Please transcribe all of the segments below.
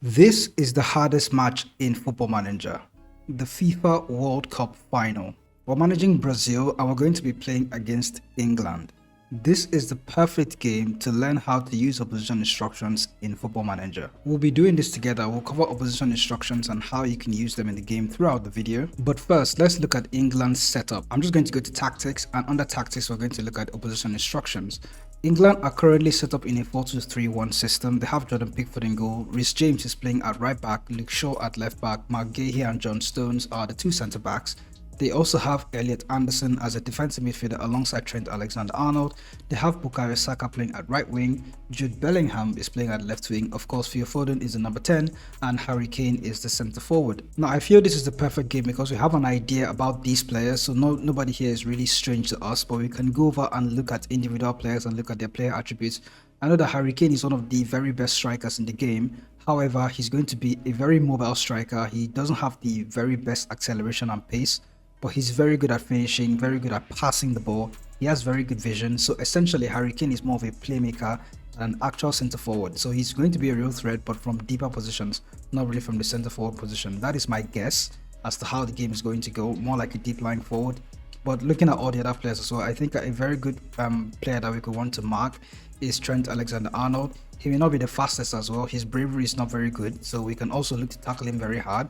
This is the hardest match in Football Manager, the FIFA World Cup Final. We're managing Brazil and we're going to be playing against England. This is the perfect game to learn how to use opposition instructions in Football Manager. We'll be doing this together. We'll cover opposition instructions and how you can use them in the game throughout the video. But first, let's look at England's setup. I'm just going to go to tactics, and under tactics, we're going to look at opposition instructions. England are currently set up in a 4-2-3-1 system. They have Jordan Pickford in goal, Reece James is playing at right back, Luke Shaw at left back, Mark Gahey and John Stones are the two centre backs. They also have Elliot Anderson as a defensive midfielder alongside Trent Alexander-Arnold. They have Bukayo Saka playing at right wing, Jude Bellingham is playing at left wing, of course Phil Foden is the number 10, and Harry Kane is the centre forward. Now I feel this is the perfect game because we have an idea about these players, so nobody here is really strange to us, but we can go over and look at individual players and look at their player attributes. I know that Harry Kane is one of the very best strikers in the game. However, he's going to be a very mobile striker. He doesn't have the very best acceleration and pace, but he's very good at finishing, very good at passing the ball. He has very good vision. So essentially, Harry Kane is more of a playmaker than an actual centre forward. So he's going to be a real threat, but from deeper positions, not really from the centre forward position. That is my guess as to how the game is going to go, more like a deep lying forward. But looking at all the other players as well, I think a very good player that we could want to mark is Trent Alexander-Arnold. He may not be the fastest as well. His bravery is not very good, so we can also look to tackle him very hard.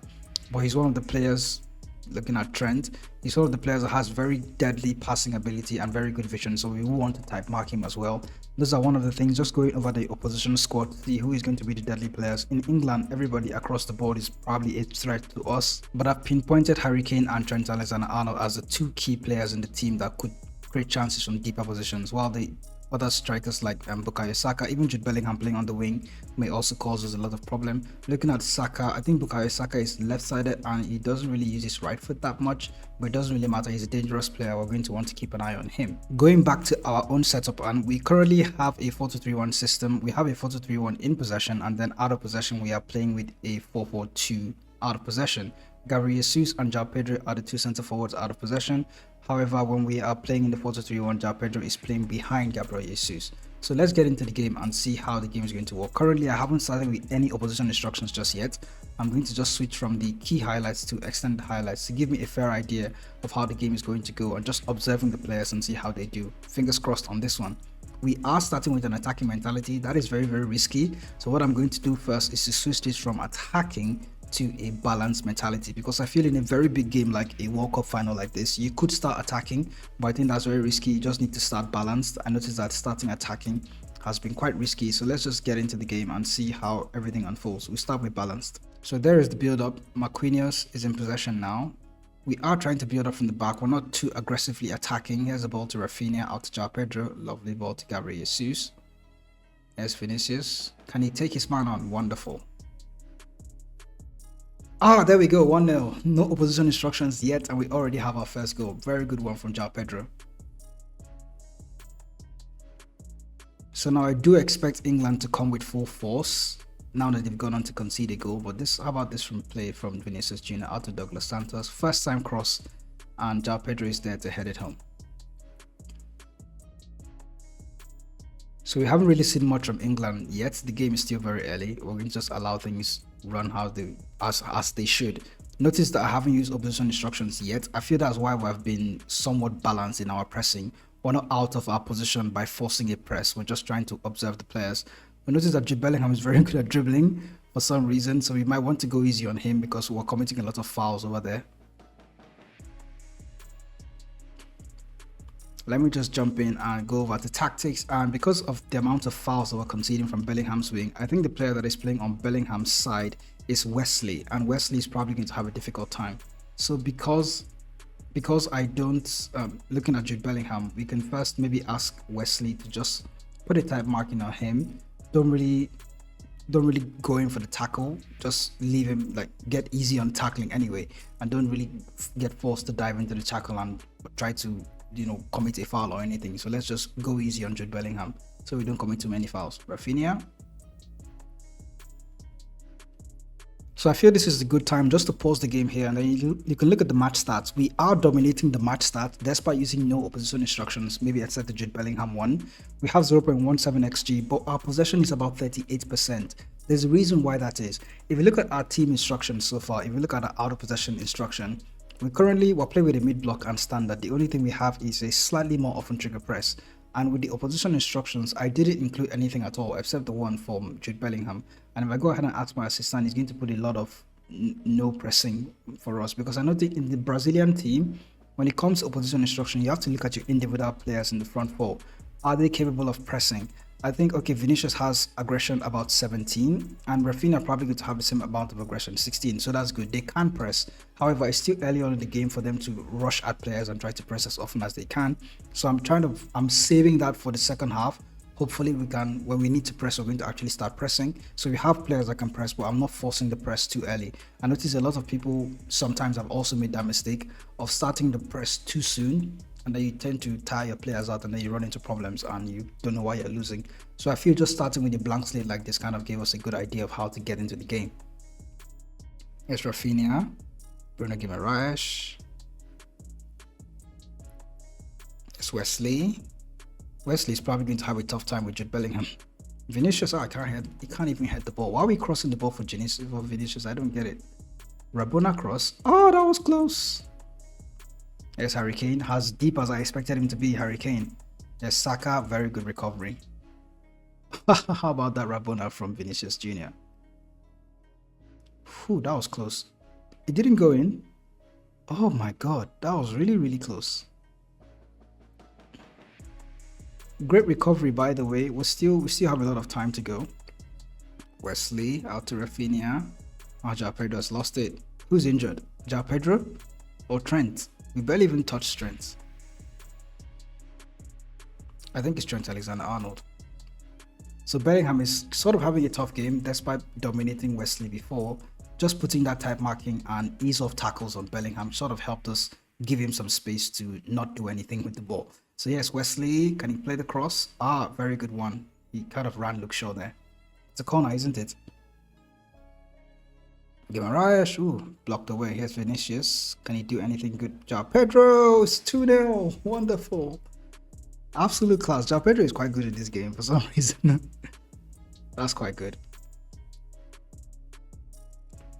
But he's one of the players. Looking at Trent, he's one of the players that has very deadly passing ability and very good vision, so we will want to type mark him as well. Those are one of the things, just going over the opposition squad to see who is going to be the deadly players. In England, everybody across the board is probably a threat to us, but I've pinpointed Harry Kane and Trent Alexander-Arnold as the two key players in the team that could create chances from deeper positions, while the other strikers like Bukayo Saka, even Jude Bellingham playing on the wing, may also cause us a lot of problem. Looking at Saka, I think Bukayo Saka is left-sided and he doesn't really use his right foot that much, but it doesn't really matter. He's a dangerous player. We're going to want to keep an eye on him. Going back to our own setup, and we currently have a 4-2-3-1 system. We have a 4-2-3-1 in possession, and then out of possession, we are playing with a 4-4-2 out of possession. Gabriel Jesus and João Pedro are the two centre forwards out of possession. However, when we are playing in the 4-2-3-1, João Pedro is playing behind Gabriel Jesus. So let's get into the game and see how the game is going to work. Currently, I haven't started with any opposition instructions just yet. I'm going to just switch from the key highlights to extended highlights to give me a fair idea of how the game is going to go and just observing the players and see how they do. Fingers crossed on this one. We are starting with an attacking mentality. That is very, very risky. So what I'm going to do first is to switch this from attacking to a balanced mentality, because I feel in a very big game like a World Cup final like this, you could start attacking, but I think that's very risky. You just need to start balanced. I noticed that starting attacking has been quite risky, so let's just get into the game and see how everything unfolds. We start with balanced. So there is the build up. Marquinhos is in possession now. We are trying to build up from the back. We're not too aggressively attacking. Here's the ball to Rafinha, out to João Pedro. Lovely ball to Gabriel Jesus. There's Vinicius. Can he take his man on? Wonderful. There we go, 1-0. No opposition instructions yet, and we already have our first goal. Very good one from João Pedro. So now I do expect England to come with full force now that they've gone on to concede a goal. But how about this from play from Vinicius Jr. out to Douglas Santos. First time cross, and João Pedro is there to head it home. So we haven't really seen much from England yet. The game is still very early. We're going to just allow things run as they should. Notice that I haven't used opposition instructions yet. I feel that's why we've been somewhat balanced in our pressing. We're not out of our position by forcing a press. We're just trying to observe the players. But notice that Jude Bellingham is very good at dribbling for some reason, so we might want to go easy on him because we're committing a lot of fouls over there. Let me just jump in and go over the tactics. And because of the amount of fouls that we're conceding from Bellingham's wing, I think the player that is playing on Bellingham's side is Wesley, and Wesley is probably going to have a difficult time. So because I don't looking at Jude Bellingham, we can first maybe ask Wesley to just put a type marking on him. Don't really go in for the tackle. Just leave him, like, get easy on tackling anyway, and don't really get forced to dive into the tackle and try to commit a foul or anything. So let's just go easy on Jude Bellingham so we don't commit too many fouls. Rafinha. So I feel this is a good time just to pause the game here, and then you can look at the match stats. We are dominating the match stats despite using no opposition instructions, maybe except the Jude Bellingham one. We have 0.17 xg, but our possession is about 38%. There's a reason why that is. If you look at our team instructions so far, if you look at our out of possession instruction, we're playing with a mid block and standard. The only thing we have is a slightly more often trigger press. And with the opposition instructions, I didn't include anything at all except the one from Jude Bellingham. And if I go ahead and ask my assistant, he's going to put a lot of no pressing for us, because I know that in the Brazilian team, when it comes to opposition instruction, you have to look at your individual players in the front four. Are they capable of pressing? I think, okay, Vinicius has aggression about 17, and Rafinha probably going to have the same amount of aggression, 16. So that's good. They can press. However, it's still early on in the game for them to rush at players and try to press as often as they can. So I'm saving that for the second half. Hopefully we can, when we need to press, we're going to actually start pressing. So we have players that can press, but I'm not forcing the press too early. I notice a lot of people sometimes have also made that mistake of starting the press too soon, and then you tend to tire your players out, and then you run into problems and you don't know why you're losing. So I feel just starting with a blank slate like this kind of gave us a good idea of how to get into the game. Here's Rafinha, Bruno Guimaraes, it's Wesley. Wesley's probably going to have a tough time with Jude Bellingham. Vinicius, he can't even head the ball. Why are we crossing the ball for Vinicius? I don't get it. Rabona cross. Oh, that was close. Yes, Harry Kane, as deep as I expected him to be. Harry Kane. Yes, Saka, very good recovery. How about that Rabona from Vinicius Jr.? Whew, that was close. It didn't go in. Oh my god, that was really, really close. Great recovery, by the way. We still have a lot of time to go. Wesley out to Rafinha. João Pedro has lost it. Who's injured? João Pedro or Trent? We barely even touched Trent. I think it's Trent Alexander-Arnold. So Bellingham is sort of having a tough game despite dominating Wesley before. Just putting that type marking and ease of tackles on Bellingham sort of helped us give him some space to not do anything with the ball. So yes, Wesley, can he play the cross? Very good one. He kind of ran Luke Shaw there. It's a corner, isn't it? Guimaraes, blocked away. Here's Vinicius. Can he do anything good? João Pedro, it's 2-0. Wonderful. Absolute class. João Pedro is quite good at this game for some reason. That's quite good.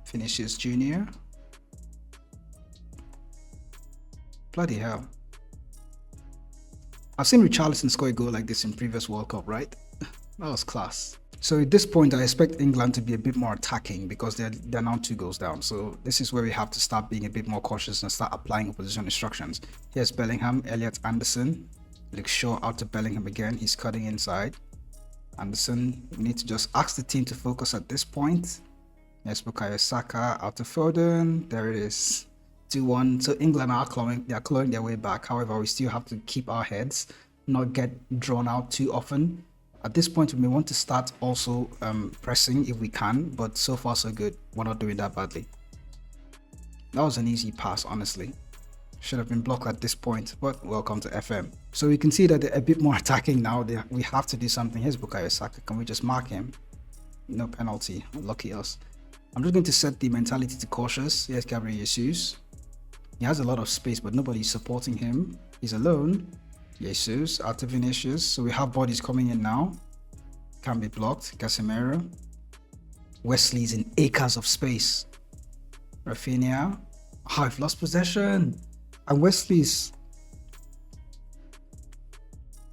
Vinicius Jr. Bloody hell. I've seen Richarlison score a goal like this in previous World Cup, right? That was class. So at this point, I expect England to be a bit more attacking because they're now 2 goals down. So this is where we have to start being a bit more cautious and start applying opposition instructions. Here's Bellingham, Elliot Anderson. Luke Shaw out to Bellingham again. He's cutting inside. Anderson, we need to just ask the team to focus at this point. Yes, Bukayo Saka out to Foden. There it is. 2-1. So England are clawing their way back. However, we still have to keep our heads, not get drawn out too often. At this point, we may want to start also pressing if we can, but so far so good. We're not doing that badly. That was an easy pass, honestly. Should have been blocked at this point, but welcome to FM. So we can see that they're a bit more attacking now. We have to do something. Here's Bukayo Saka. Can we just mark him? No penalty. Lucky us. I'm just going to set the mentality to cautious. Here's Gabriel Jesus. He has a lot of space, but nobody's supporting him. He's alone. Jesus out to Vinicius. So we have bodies coming in now. Can be blocked. Casemiro. Wesley's in acres of space. Rafinha. I've lost possession. And Wesley's.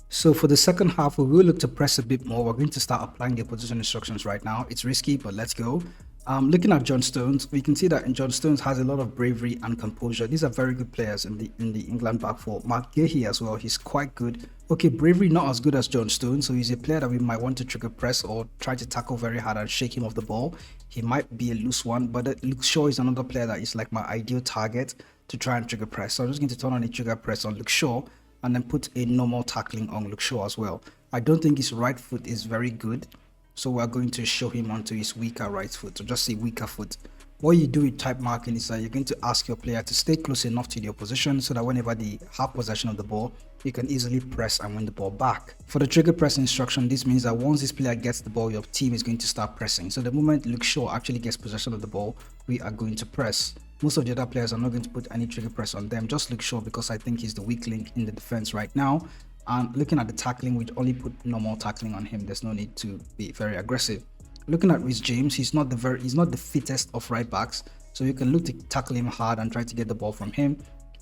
So for the second half, we will look to press a bit more. We're going to start applying the opposition instructions right now. It's risky, but let's go. Looking at John Stones, we can see that John Stones has a lot of bravery and composure. These are very good players in the England back four. Mark Gahey as well, he's quite good. Okay, bravery not as good as John Stones, so he's a player that we might want to trigger press or try to tackle very hard and shake him off the ball. He might be a loose one, but Luke Shaw is another player that is like my ideal target to try and trigger press. So I'm just going to turn on a trigger press on Luke Shaw and then put a normal tackling on Luke Shaw as well. I don't think his right foot is very good, so we're going to show him onto his weaker right foot, so just say weaker foot. What you do with type marking is that you're going to ask your player to stay close enough to the opposition so that whenever they have possession of the ball, you can easily press and win the ball back. For the trigger press instruction, this means that once this player gets the ball, your team is going to start pressing. So the moment Luke Shaw actually gets possession of the ball, we are going to press. Most of the other players are not going to put any trigger press on them, just Luke Shaw, because I think he's the weak link in the defense right now. And looking at the tackling, we'd only put normal tackling on him. There's no need to be very aggressive. Looking at Rhys James, he's not the fittest of right backs, so you can look to tackle him hard and try to get the ball from him.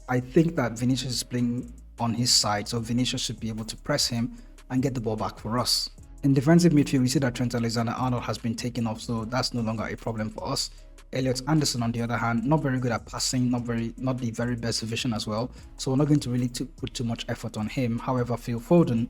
I think that Vinicius is playing on his side, so Vinicius should be able to press him and get the ball back for us. In defensive midfield, we see that Trent Alexander-Arnold has been taken off, so that's no longer a problem for us. Elliot Anderson, on the other hand, not very good at passing, not the very best vision as well, so we're not going to really put too much effort on him. However, Phil Foden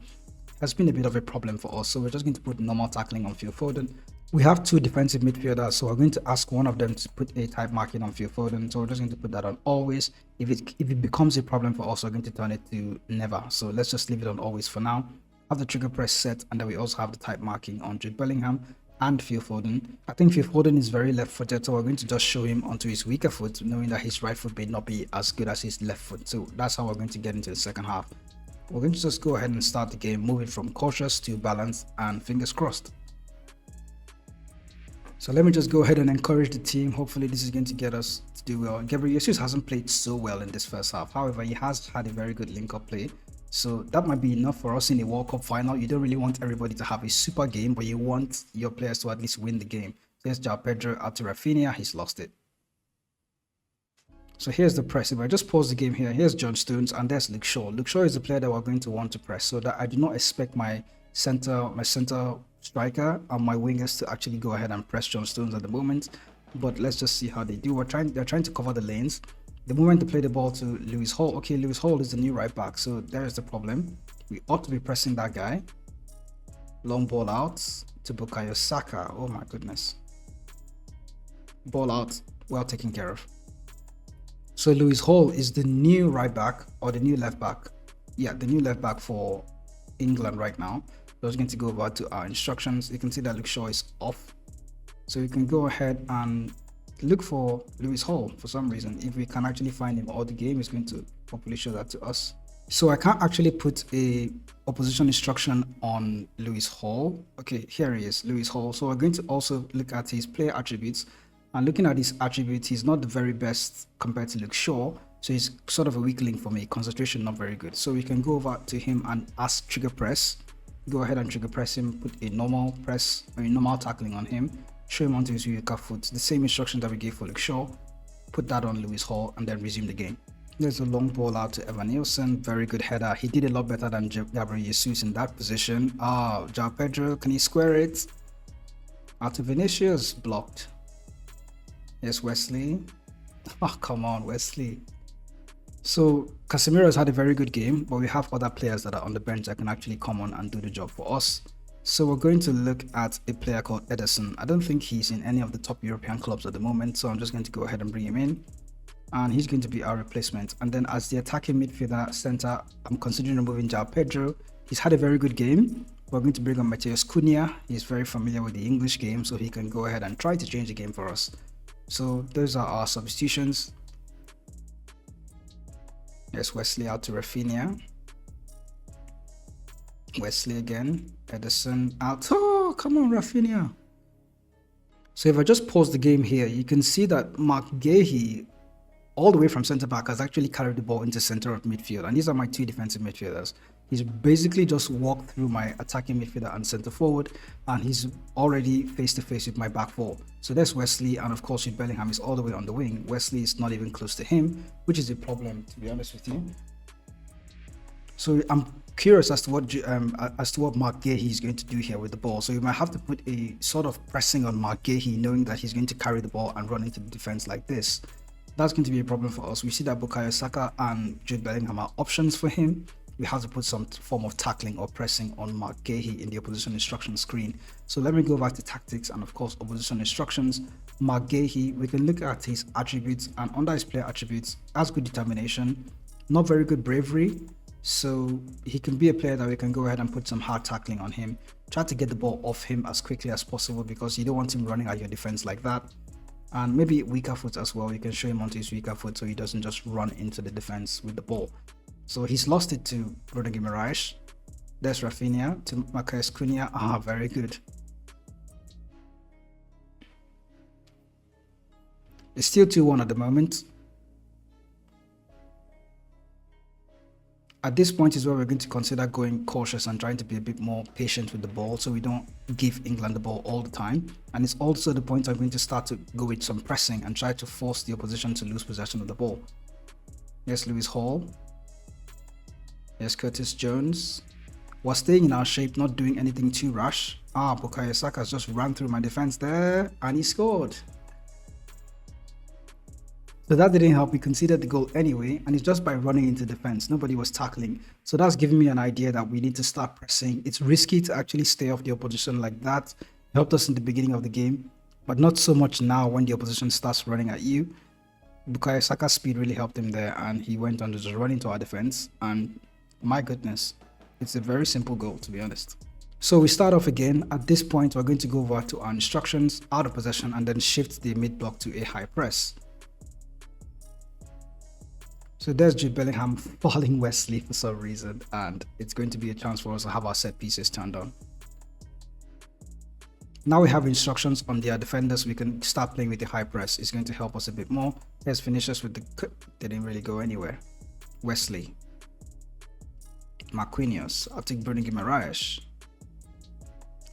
has been a bit of a problem for us, so we're just going to put normal tackling on Phil Foden. We have two defensive midfielders, so we're going to ask one of them to put a type marking on Phil Foden, so we're just going to put that on always. If it becomes a problem for us, we're going to turn it to never, so let's just leave it on always for now. Have the trigger press set, and then we also have the type marking on Jude Bellingham and Phil Foden. I think Phil Foden is very left-footed, so we're going to just show him onto his weaker foot, knowing that his right foot may not be as good as his left foot. So that's how we're going to get into the second half. We're going to just go ahead and start the game, moving from cautious to balanced, and fingers crossed. So let me just go ahead and encourage the team. Hopefully this is going to get us to do well. Gabriel Jesus hasn't played so well in this first half. However, he has had a very good link-up play. So that might be enough for us in the World Cup final. You don't really want everybody to have a super game, but you want your players to at least win the game. There's João Pedro out to Rafinha. He's lost it. So here's the press. If I just pause the game here, here's John Stones and there's Luke Shaw. Luke Shaw is the player that we're going to want to press, so that I do not expect my center striker and my wingers to actually go ahead and press John Stones at the moment. But let's just see how they do. They're trying to cover the lanes. The moment they play the ball to Lewis Hall, okay, Lewis Hall is the new right back, so there's the problem. We ought to be pressing that guy. Long ball out to Bukayo Saka. Oh my goodness. Ball out, well taken care of. So Lewis Hall is the new right back, or the new left back. Yeah, the new left back for England right now. So I was going to go over to our instructions. You can see that Luke Shaw is off. So you can go ahead and look for Lewis Hall for some reason. If we can actually find him, or the game is going to probably show that to us. So I can't actually put a opposition instruction on Lewis Hall. Okay, here he is, Lewis Hall. So we're going to also look at his player attributes. And looking at his attributes, he's not the very best compared to Luke Shaw. So he's sort of a weak link for me. Concentration not very good. So we can go over to him and ask trigger press. Go ahead and trigger press him, put a normal press or a normal tackling on him. Show him onto his weaker foot. The same instruction that we gave for Luke Shaw. Put that on Lewis Hall and then resume the game. There's a long ball out to Evan Nielsen. Very good header. He did a lot better than Gabriel Jesus in that position. João Pedro, can he square it? Out to Vinicius, blocked. Yes, Wesley. Oh, come on, Wesley. So Casemiro has had a very good game, but we have other players that are on the bench that can actually come on and do the job for us. So we're going to look at a player called Ederson. I don't think he's in any of the top European clubs at the moment, so I'm just going to go ahead and bring him in. And he's going to be our replacement. And then as the attacking midfielder center, I'm considering removing João Pedro. He's had a very good game. We're going to bring on Matheus Cunha. He's very familiar with the English game, so he can go ahead and try to change the game for us. So those are our substitutions. Yes, Wesley out to Rafinha. Wesley again. Ederson out. Oh, come on, Rafinha. So if I just pause the game here, you can see that Mark Guehi, all the way from centre back, has actually carried the ball into centre of midfield. And these are my two defensive midfielders. He's basically just walked through my attacking midfielder and centre forward, and he's already face to face with my back four. So there's Wesley, and of course Jude Bellingham is all the way on the wing. Wesley is not even close to him, which is a problem, to be honest with you. So I'm curious as to what Mark Guehi is going to do here with the ball. So you might have to put a sort of pressing on Mark Guehi, knowing that he's going to carry the ball and run into the defense like this. That's going to be a problem for us. We see that Bukayo Saka and Jude Bellingham are options for him. We have to put some form of tackling or pressing on Mark Guehi in the opposition instruction screen. So let me go back to tactics and of course opposition instructions. Mark Guehi, we can look at his attributes, and under his player attributes, has good determination, not very good bravery. So he can be a player that we can go ahead and put some hard tackling on him. Try to get the ball off him as quickly as possible, because you don't want him running at your defense like that. And maybe weaker foot as well. You can show him onto his weaker foot so he doesn't just run into the defense with the ball. So he's lost it to Bruno Guimaraes. There's Rafinha to Matheus Cunha. Very good. It's still 2-1 at the moment. At this point is where we're going to consider going cautious and trying to be a bit more patient with the ball so we don't give England the ball all the time. And it's also the point I'm going to start to go with some pressing and try to force the opposition to lose possession of the ball. Yes, Lewis Hall. Yes, Curtis Jones. We're staying in our shape, not doing anything too rash. Bukayo Saka has just ran through my defense there and he scored. So that didn't help. We conceded the goal anyway, and it's just by running into defense. Nobody was tackling. So that's giving me an idea that we need to start pressing. It's risky to actually stay off the opposition like that. It helped us in the beginning of the game, but not so much now when the opposition starts running at you. Bukayo Saka's speed really helped him there, and he went on to just run into our defense. And my goodness, it's a very simple goal, to be honest. So we start off again. At this point, we're going to go over to our instructions, out of possession, and then shift the mid block to a high press. So there's Jude Bellingham falling Wesley for some reason, and it's going to be a chance for us to have our set pieces turned on. Now we have instructions on their defenders. We can start playing with the high press. It's going to help us a bit more. There's finishers with the... They didn't really go anywhere. Wesley. Marquinhos. I'll take Bruno Guimaraes.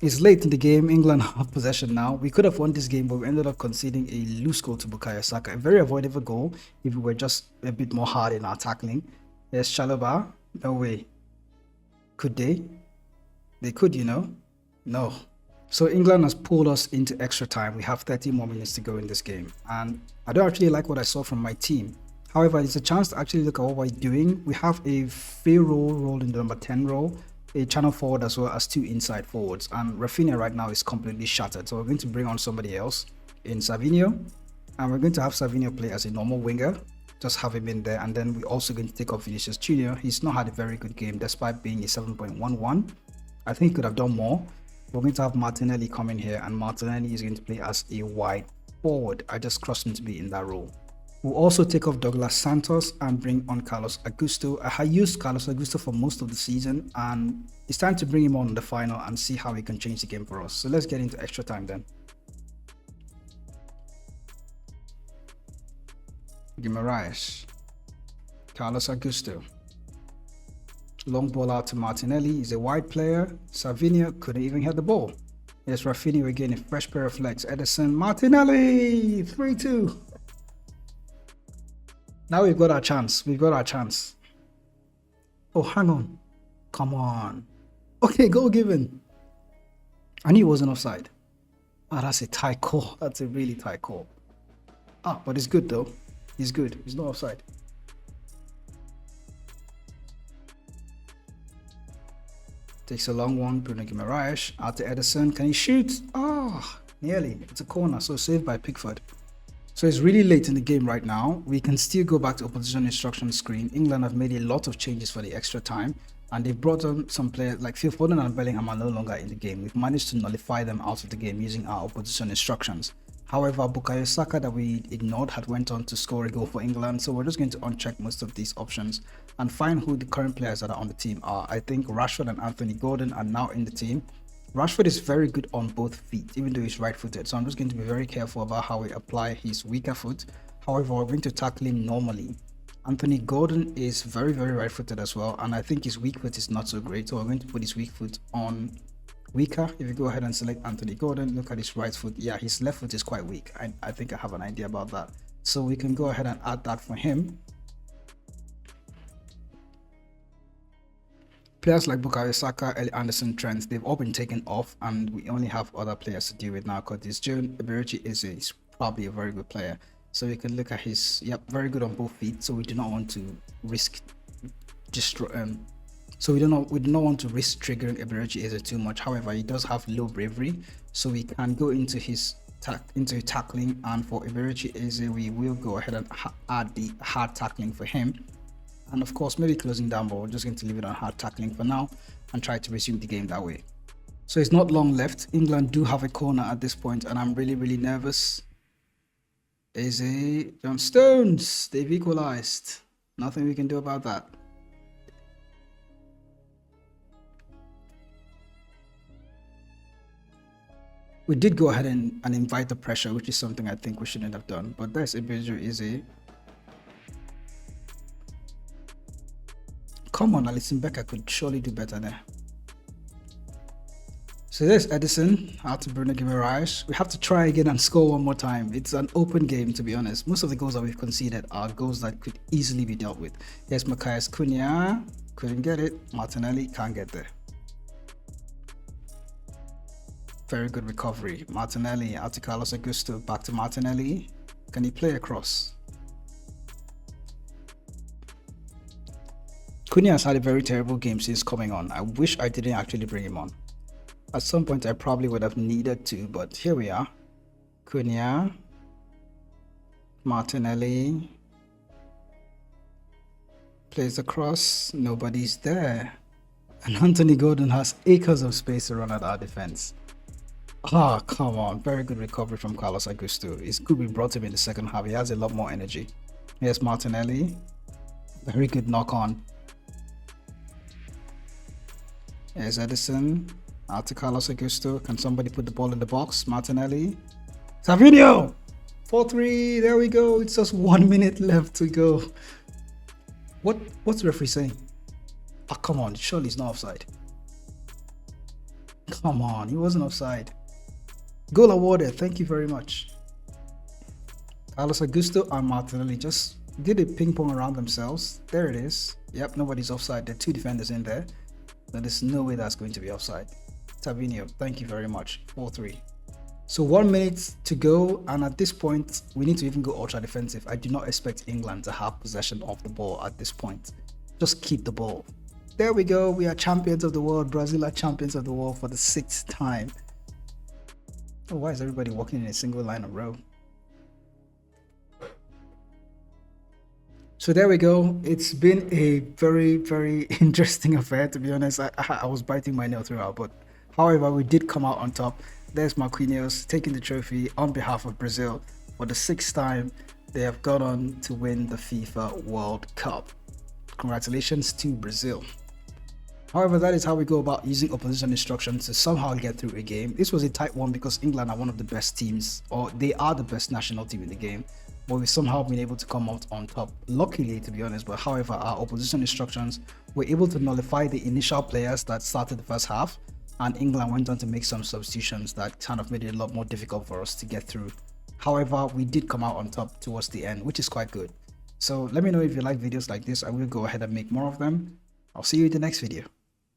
It's late in the game. England have possession now. We could have won this game, but we ended up conceding a loose goal to Bukayo Saka. A very avoidable goal if we were just a bit more hard in our tackling. There's Chalobah. No way. Could they? They could, you know. No. So England has pulled us into extra time. We have 30 more minutes to go in this game. And I don't actually like what I saw from my team. However, it's a chance to actually look at what we're doing. We have a fair role in the number 10 role. A channel forward as well as 2 inside forwards, and Rafinha right now is completely shattered, so we're going to bring on somebody else in Savinho, and we're going to have Savinho play as a normal winger, just have him in there. And then we're also going to take off Vinicius Junior. He's not had a very good game despite being a 7.11. I think he could have done more. We're going to have Martinelli come in here, and Martinelli is going to play as a wide forward. I just crossed him to be in that role. We'll also take off Douglas Santos and bring on Carlos Augusto. I used Carlos Augusto for most of the season, and it's time to bring him on in the final and see how he can change the game for us. So let's get into extra time then. Guimaraes. Carlos Augusto. Long ball out to Martinelli. He's a wide player. Savinho couldn't even hit the ball. Yes, Rafinha again, a fresh pair of legs. Ederson. Martinelli. 3-2. Now we've got our chance. We've got our chance. Oh, hang on. Come on. Okay, goal given. I knew he wasn't offside. That's a tight call. That's a really tight call. But it's good though. He's good. He's not offside. Takes a long one. Bruno Guimaraes. Out to Ederson. Can he shoot? Nearly. It's a corner. So saved by Pickford. So it's really late in the game right now. We can still go back to opposition instruction screen. England have made a lot of changes for the extra time, and they've brought on some players like Phil Foden and Bellingham are no longer in the game. We've managed to nullify them out of the game using our opposition instructions. However, Bukayo Saka that we ignored had went on to score a goal for England, so we're just going to uncheck most of these options and find who the current players that are on the team are. I think Rashford and Anthony Gordon are now in the team. Rashford is very good on both feet, even though he's right-footed, so I'm just going to be very careful about how we apply his weaker foot. However, we're going to tackle him normally. Anthony Gordon is very right-footed as well, and I think his weak foot is not so great, so we're going to put his weak foot on weaker. If you go ahead and select Anthony Gordon, look at his right foot. Yeah, his left foot is quite weak. I think I have an idea about that, so we can go ahead and add that for him. Players like Bukayo Saka, Ellie Anderson, Trent, they've all been taken off, and we only have other players to deal with now. Curtis Jones, Eberechi is probably a very good player. So we can look at his, very good on both feet. So we do not want to risk we do not want to risk triggering Eberechi Eze too much. However, he does have low bravery, so we can go into his tackling, and for Eberechi Eze, we will go ahead and add the hard tackling for him. And of course, maybe closing down, but we're just going to leave it on hard tackling for now and try to resume the game that way. So it's not long left. England do have a corner at this point, and I'm really nervous. Eze, John Stones, they've equalized. Nothing we can do about that. We did go ahead and invite the pressure, which is something I think we shouldn't have done. But there's Eberechi Eze. Come on, Alison Becker could surely do better there. So there's Edison, out to Bruno Guimaraes. We have to try again and score one more time. It's an open game, to be honest. Most of the goals that we've conceded are goals that could easily be dealt with. Here's Matthias Cunha, couldn't get it. Martinelli can't get there. Very good recovery. Martinelli, out to Carlos Augusto, back to Martinelli. Can he play across? Cunha has had a very terrible game since coming on. I wish I didn't actually bring him on. At some point, I probably would have needed to, but here we are. Cunha, Martinelli, plays across, nobody's there. And Anthony Gordon has acres of space to run at our defense. Ah, come on. Very good recovery from Carlos Augusto. It's good we brought him in the second half. He has a lot more energy. Here's Martinelli. Very good knock on. Here's Edison. Out to Carlos Augusto. Can somebody put the ball in the box? Martinelli. Savinho! 4-3. There we go. It's just 1 minute left to go. What's the referee saying? Oh, come on. Surely he's not offside. Come on. He wasn't offside. Goal awarded. Thank you very much. Carlos Augusto and Martinelli just did a ping pong around themselves. There it is. Yep, nobody's offside. There are two defenders in there. So there's no way that's going to be offside. Savinho, thank you very much. 4-3. So 1 minute to go, and at this point we need to even go ultra defensive. I do not expect England to have possession of the ball at this point. Just keep the ball. There we go. We are champions of the world. Brazil are champions of the world for the 6th time. Oh, why is everybody walking in a single line of row? So there we go. It's been a very, very interesting affair, to be honest. I was biting my nail throughout, but however, we did come out on top. There's Marquinhos taking the trophy on behalf of Brazil. For the 6th time, they have gone on to win the FIFA World Cup. Congratulations to Brazil. However, that is how we go about using opposition instructions to somehow get through a game. This was a tight one because England are one of the best teams, or they are the best national team in the game. But we've somehow been able to come out on top, luckily, to be honest. But however, our opposition instructions were able to nullify the initial players that started the first half, and England went on to make some substitutions that kind of made it a lot more difficult for us to get through. However, we did come out on top towards the end, which is quite good. So let me know if you like videos like this. I will go ahead and make more of them. I'll see you in the next video.